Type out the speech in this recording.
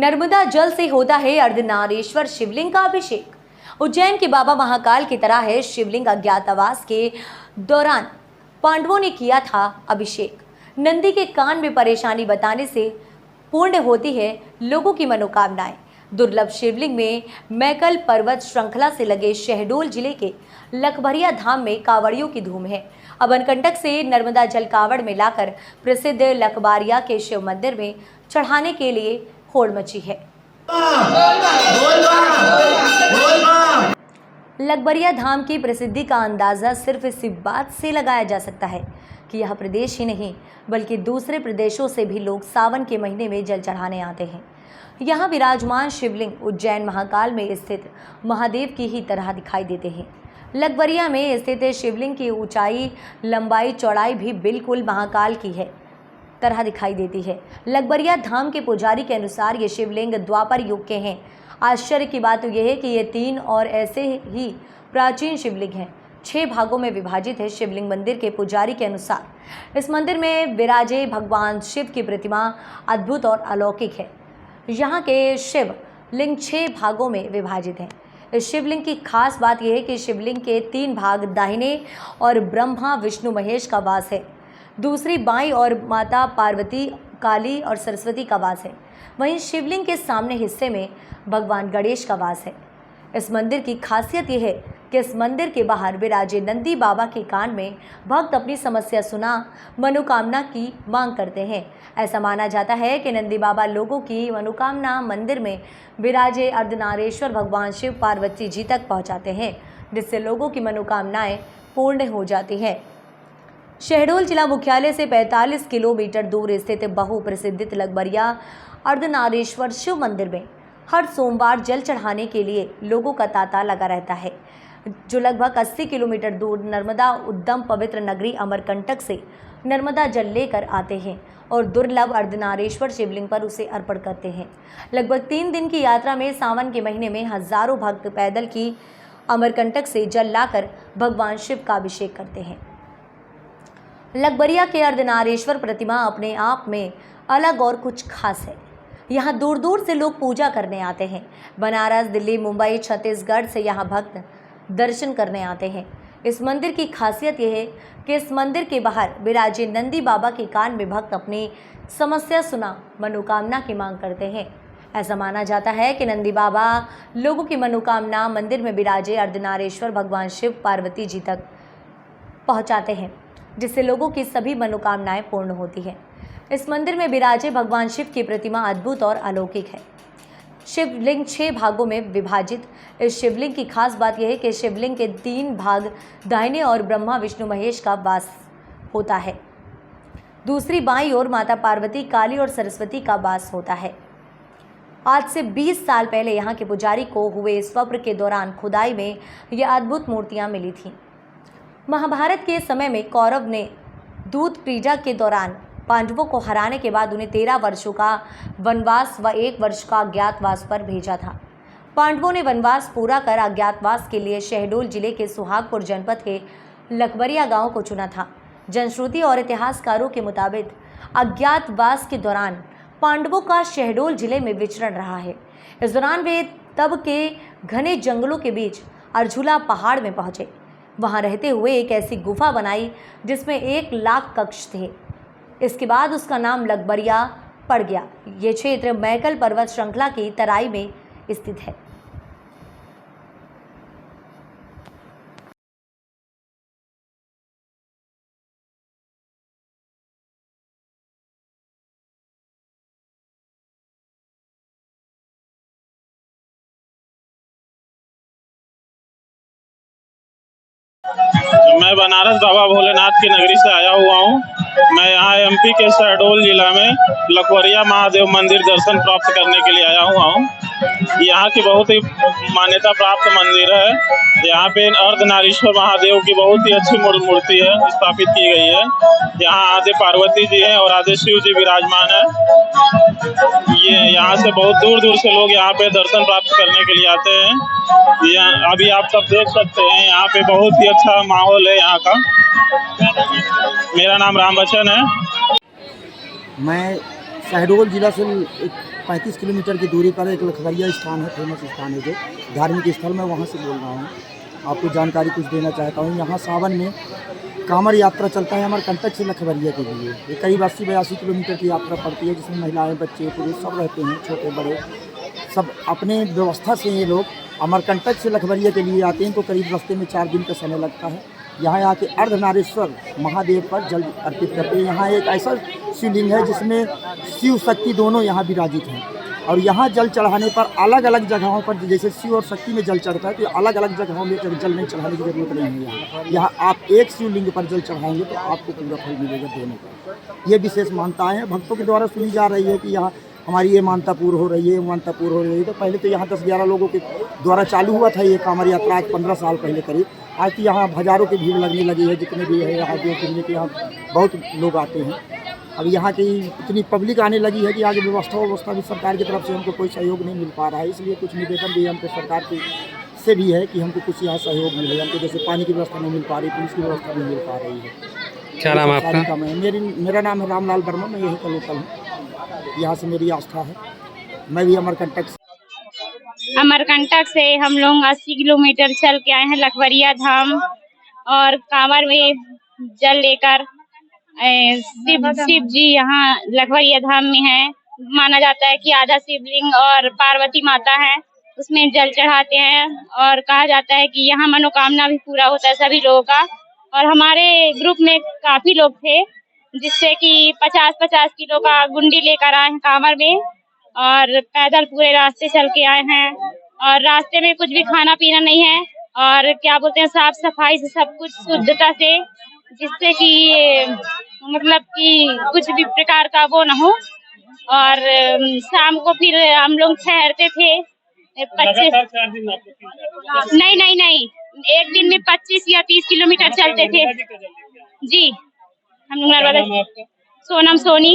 नर्मदा जल से होता है अर्धनारीश्वर शिवलिंग का अभिषेक। उज्जैन के बाबा महाकाल की तरह है शिवलिंग। अज्ञातवास के दौरान पांडवों ने किया था अभिषेक। नंदी के कान में परेशानी बताने से पूर्ण होती है लोगों की मनोकामनाएं। दुर्लभ शिवलिंग में मैकल पर्वत श्रृंखला से लगे शहडोल जिले के लखबरिया धाम में कांवड़ियों की धूम है। अब अनकंटक से नर्मदा जल कांवड़ में लाकर प्रसिद्ध लखबारिया के शिव मंदिर में चढ़ाने के लिए होड़ मची है। लखबरिया धाम की प्रसिद्धि का अंदाज़ा सिर्फ इसी बात से लगाया जा सकता है कि यह प्रदेश ही नहीं बल्कि दूसरे प्रदेशों से भी लोग सावन के महीने में जल चढ़ाने आते हैं। यहाँ विराजमान शिवलिंग उज्जैन महाकाल में स्थित महादेव की ही तरह दिखाई देते हैं। लखबरिया में स्थित शिवलिंग की ऊंचाई, लंबाई, चौड़ाई भी बिल्कुल महाकाल की है तरह दिखाई देती है। लखबरिया धाम के पुजारी के अनुसार ये शिवलिंग द्वापर युग के हैं। आश्चर्य की बात यह है कि ये 3 और ऐसे ही प्राचीन शिवलिंग हैं। 6 भागों में विभाजित है। शिवलिंग मंदिर के पुजारी के अनुसार इस मंदिर में विराजे भगवान शिव की प्रतिमा अद्भुत और अलौकिक है। यहाँ के शिव लिंग 6 भागों में विभाजित हैं। इस शिवलिंग की खास बात यह है कि शिवलिंग के 3 भाग दाहिने और ब्रह्मा विष्णु महेश का वास है, दूसरी बाईं और माता पार्वती, काली और सरस्वती का वास है। वहीं शिवलिंग के सामने हिस्से में भगवान गणेश का वास है। इस मंदिर की खासियत यह है कि इस मंदिर के बाहर विराजे नंदी बाबा के कान में भक्त अपनी समस्या सुना मनोकामना की मांग करते हैं। ऐसा माना जाता है कि नंदी बाबा लोगों की मनोकामना मंदिर में विराजे अर्धनारीश्वर भगवान शिव पार्वती जी तक पहुंचाते हैं, जिससे लोगों की मनोकामनाएं पूर्ण हो जाती हैं। शहडोल जिला मुख्यालय से 45 किलोमीटर दूर स्थित बहुप्रसिद्ध लखबरिया अर्धनारीश्वर शिव मंदिर में हर सोमवार जल चढ़ाने के लिए लोगों का तांता लगा रहता है, जो लगभग 80 किलोमीटर दूर नर्मदा उद्गम पवित्र नगरी अमरकंटक से नर्मदा जल लेकर आते हैं और दुर्लभ अर्धनारीश्वर शिवलिंग पर उसे अर्पण करते हैं। लगभग 3 दिन की यात्रा में सावन के महीने में हजारों भक्त पैदल की अमरकंटक से जल लाकर भगवान शिव का अभिषेक करते हैं। लखबरिया के अर्धनारीश्वर प्रतिमा अपने आप में अलग और कुछ खास है। यहाँ दूर दूर से लोग पूजा करने आते हैं। बनारस, दिल्ली, मुंबई, छत्तीसगढ़ से यहाँ भक्त दर्शन करने आते हैं। इस मंदिर की खासियत यह है कि इस मंदिर के बाहर विराजे नंदी बाबा के कान में भक्त अपनी समस्या सुना मनोकामना की मांग करते हैं। ऐसा माना जाता है कि नंदी बाबा लोगों की मनोकामना मंदिर में विराजे अर्धनारीश्वर भगवान शिव पार्वती जी तक पहुँचाते हैं, जिससे लोगों की सभी मनोकामनाएं पूर्ण होती हैं। इस मंदिर में विराजे भगवान शिव की प्रतिमा अद्भुत और अलौकिक है। शिवलिंग 6 भागों में विभाजित। इस शिवलिंग की खास बात यह है कि शिवलिंग के 3 भाग दाहिने और ब्रह्मा विष्णु महेश का वास होता है, दूसरी बाईं ओर माता पार्वती, काली और सरस्वती का वास होता है। आज से 20 साल पहले यहाँ के पुजारी को हुए स्वप्न के दौरान खुदाई में यह अद्भुत मूर्तियाँ मिली थीं। महाभारत के समय में कौरव ने दूत क्रीड़ा के दौरान पांडवों को हराने के बाद उन्हें 13 वर्षों का वनवास व 1 वर्ष का अज्ञातवास पर भेजा था। पांडवों ने वनवास पूरा कर अज्ञातवास के लिए शहडोल जिले के सुहागपुर जनपद के लखबरिया गांव को चुना था। जनश्रुति और इतिहासकारों के मुताबिक अज्ञातवास के दौरान पांडवों का शहडोल जिले में विचरण रहा है। इस दौरान वे तब के घने जंगलों के बीच अर्जुला पहाड़ में पहुँचे। वहाँ रहते हुए एक ऐसी गुफा बनाई जिसमें 1 लाख कक्ष थे। इसके बाद उसका नाम लखबरिया पड़ गया। ये क्षेत्र मैकल पर्वत श्रृंखला की तराई में स्थित है। मैं बनारस बाबा भोलेनाथ की नगरी से आया हुआ हूँ। मैं यहाँ एमपी के शहडोल जिला में लखबरिया महादेव मंदिर दर्शन प्राप्त करने के लिए आया हुआ हूँ। यहाँ की बहुत ही मान्यता प्राप्त मंदिर है। यहाँ पे अर्धनारीश्वर महादेव की बहुत ही अच्छी मूर्ति है, स्थापित की गई है। यहाँ आदि पार्वती जी हैं और आदि शिव जी विराजमान है। ये यहाँ से बहुत दूर दूर से लोग यहाँ पे दर्शन प्राप्त करने के लिए आते हैं। यहाँ अभी आप सब देख सकते हैं, यहाँ पे बहुत ही अच्छा माहौल है यहाँ का। मेरा नाम राम बच्चन है। मैं शहडोल जिला से 35 किलोमीटर की दूरी पर एक लखवरिया स्थान है, फेमस स्थान है जो धार्मिक स्थल, मैं वहाँ से बोल रहा हूँ। आपको जानकारी कुछ देना चाहता हूँ। यहाँ सावन में कांवड़ यात्रा चलता है अमरकंटक से लखवरिया के लिए। ये करीब 80-82 किलोमीटर की यात्रा पड़ती है, जिसमें महिलाएं, बच्चे, पुरुष सब रहते हैं, छोटे बड़े सब अपने व्यवस्था से ये लोग अमरकंटक से लखवरिया के लिए आते हैं। तो करीब रास्ते में 4 दिन का समय लगता है। यहाँ आके अर्धनारीश्वर महादेव पर जल अर्पित करते हैं। यहाँ एक ऐसा शिवलिंग है जिसमें शिव शक्ति दोनों यहाँ विराजित हैं। और यहाँ जल चढ़ाने पर अलग अलग जगहों पर, जैसे शिव और शक्ति में जल चढ़ता है, तो अलग अलग जगहों में जल नहीं चढ़ाने की जरूरत नहीं है। यहाँ आप एक शिवलिंग पर जल चढ़ाएंगे तो आपको पूरा फल मिलेगा देने का। ये विशेष मान्यताएं हैं, भक्तों के द्वारा सुनी जा रही है कि यहाँ हमारी ये मान्यता पूर्ण हो रही है, मान्यता पूर्ण हो रही है। तो पहले तो यहाँ 10-11 लोगों के द्वारा चालू हुआ था ये कांवड़ यात्रा, आज 15 साल पहले करीब। आज तो यहाँ हज़ारों की भीड़ लगने लगी है, जितने भी है यहाँ देश दुनिया के यहाँ बहुत लोग आते हैं। अब यहाँ की इतनी पब्लिक आने लगी है कि आगे व्यवस्था भी सरकार की तरफ से हमको कोई सहयोग नहीं मिल पा रहा है। इसलिए कुछ निवेदन भी हमको सरकार की से भी है कि हमको कुछ यहाँ सहयोग मिले। हमको जैसे पानी की व्यवस्था नहीं मिल पा रही, पुलिस की व्यवस्था नहीं मिल पा रही है। क्या नाम है आपका? मेरा नाम है रामलाल वर्मा, मैं यही का लोकल हूँ। यहाँ से मेरी आस्था है। मैं भी अमरकंटक से हम लोग 80 किलोमीटर चल के आए हैं लखवरिया धाम, और कांवड़ में जल लेकर शिव जी यहाँ लखवरिया धाम में है। माना जाता है कि आधा शिवलिंग और पार्वती माता है, उसमें जल चढ़ाते हैं। और कहा जाता है कि यहाँ मनोकामना भी पूरा होता है सभी लोगों का। और हमारे ग्रुप में काफी लोग थे, जिससे कि 50-50 किलो का गुंडी लेकर आए हैं कांवड़ में, और पैदल पूरे रास्ते चल के आए हैं। और रास्ते में कुछ भी खाना पीना नहीं है, और क्या बोलते हैं, साफ सफाई से सब कुछ शुद्धता से, जिससे कि मतलब कि कुछ भी प्रकार का वो न हो। और शाम को फिर हम लोग ठहरते थे 25 नहीं, एक दिन में 25 या 30 किलोमीटर चलते थे जी। हम लोग सोनम सोनी।